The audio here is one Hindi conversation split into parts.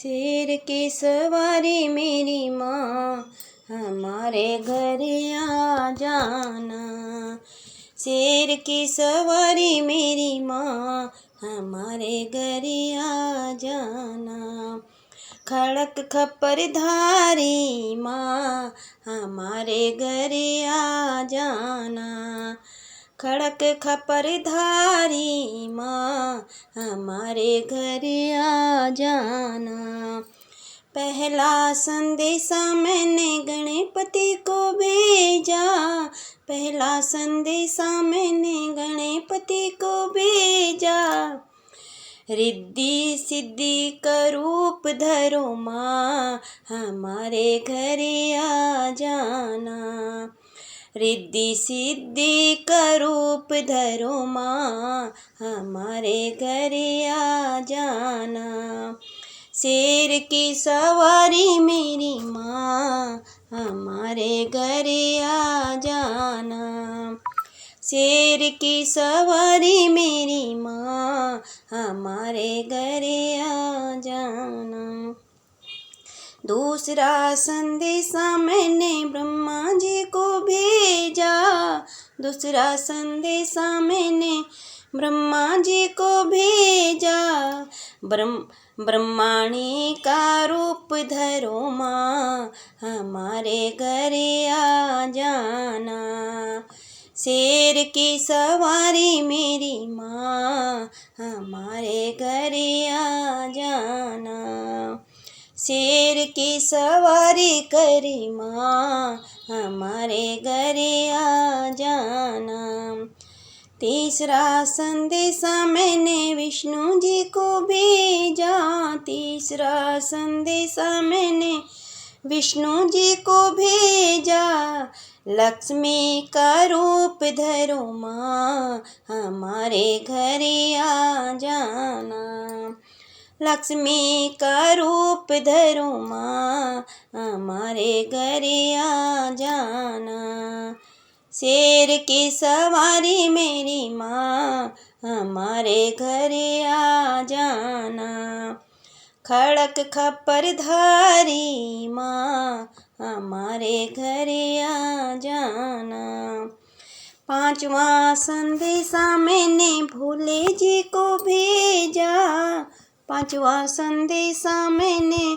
शेर की सवारी मेरी माँ, हमारे घर आ जाना। शेर की सवारी मेरी माँ, हमारे घर आ जाना। खड़क खप्पर धारी माँ, हमारे घर आ जाना। खड़क खप्पर धारी माँ, हमारे घर आ जाना। पहला संदेशा मैंने गणपति को भेजा, पहला संदेशा मैंने गणपति को भेजा। रिद्धि सिद्धि का रूप धरो माँ, हमारे घर आ जाना। रिद्धि सिद्धि का रूप धरो माँ, हमारे घर आ जाना। शेर की सवारी मेरी माँ, हमारे घर आ जाना। शेर की सवारी मेरी माँ, हमारे घर आ जाना। दूसरा संदेशा मैंने ब्रह्मा जी को भेजा, दूसरा संदेशा मैंने ब्रह्मा जी को भेजा। ब्रह्माणी का रूप धरो माँ, हमारे घर आ जाना। शेर की सवारी मेरी माँ, हमारे घर आ जाना। शेर की सवारी करी माँ, हमारे घर आ जाना। तीसरा संदेशा मैंने विष्णु जी को भेजा, तीसरा संदेशा मैंने विष्णु जी को भेजा। लक्ष्मी का रूप धरो माँ, हमारे घर आ जाना। लक्ष्मी का रूप धरो माँ, हमारे घर आ जाना। शेर की सवारी मेरी माँ, हमारे घर आ जाना। खड़क खप्पर धारी माँ, हमारे घर आ जाना। पांचवा संदेशा मैंने भोले जी को भेजा, पांचवा संदेशा मैंने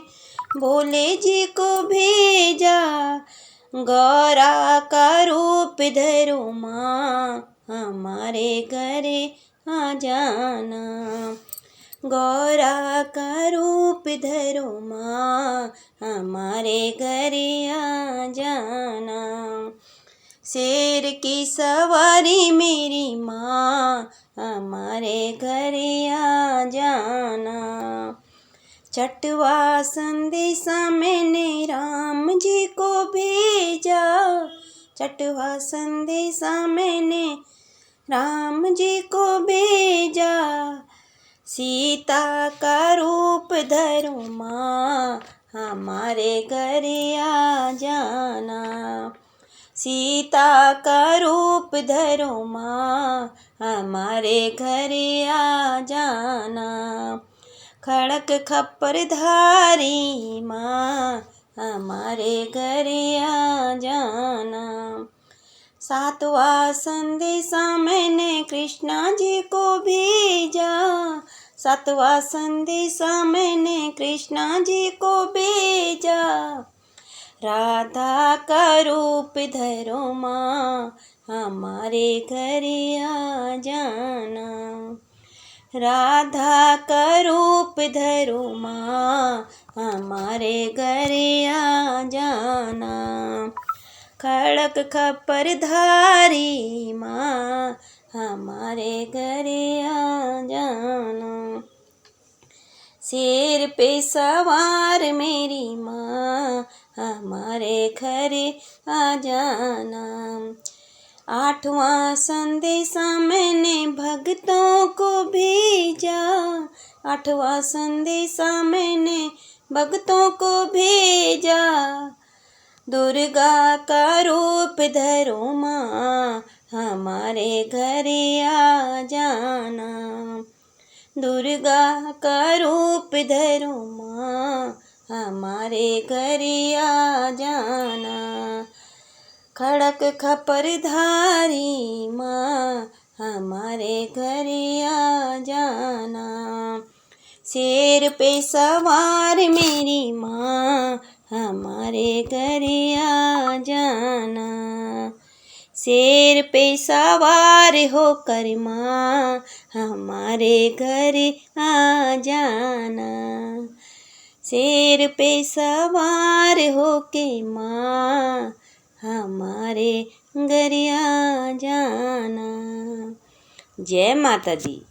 भोले जी को भेजा। गौरा का रूप धरो माँ, हमारे घर आ जाना। गौरा का रूप धरो माँ, हमारे घर आ जाना। शेर की सवारी मेरी माँ, हमारे घर आ जाना। छठवा संदेशा मैंने राम जी को भेजा, छठवा संदेशा मैंने राम जी को भेजा। सीता का रूप धरो माँ, हमारे घर आ जाना। सीता का रूप धरो माँ, हमारे घर आ जाना। खड़क खप्पर धारी माँ, हमारे घर आ जाना। सातवां संदेशा मैंने कृष्णा जी को भेजा, सातवां संदेशा मैंने कृष्णा जी को भेजा। राधा का रूप धरो माँ, हमारे घर आ जाना। राधा का रूप धरो माँ, हमारे घर आ जाना। खड़क खप्पर धारी माँ, हमारे घर आ जाना। शेर पे सवार मेरी माँ, हमारे घर आ जाना। आठवां संदेशा मैंने भक्तों को भेजा, आठवां संदेशा मैंने भक्तों को भेजा। दुर्गा का रूप धरो माँ, हमारे घर आ जाना। दुर्गा का रूप धरो माँ, हमारे घर आ जाना। खड़क खपर धारी माँ, हमारे घर आ जाना। शेर पे सवार मेरी माँ, हमारे घर आ जाना। शेर पे सवार होकर माँ, हमारे घर आ जाना। शेर पे सवार होके माँ, हमारे घर आ जाना। जय माता दी।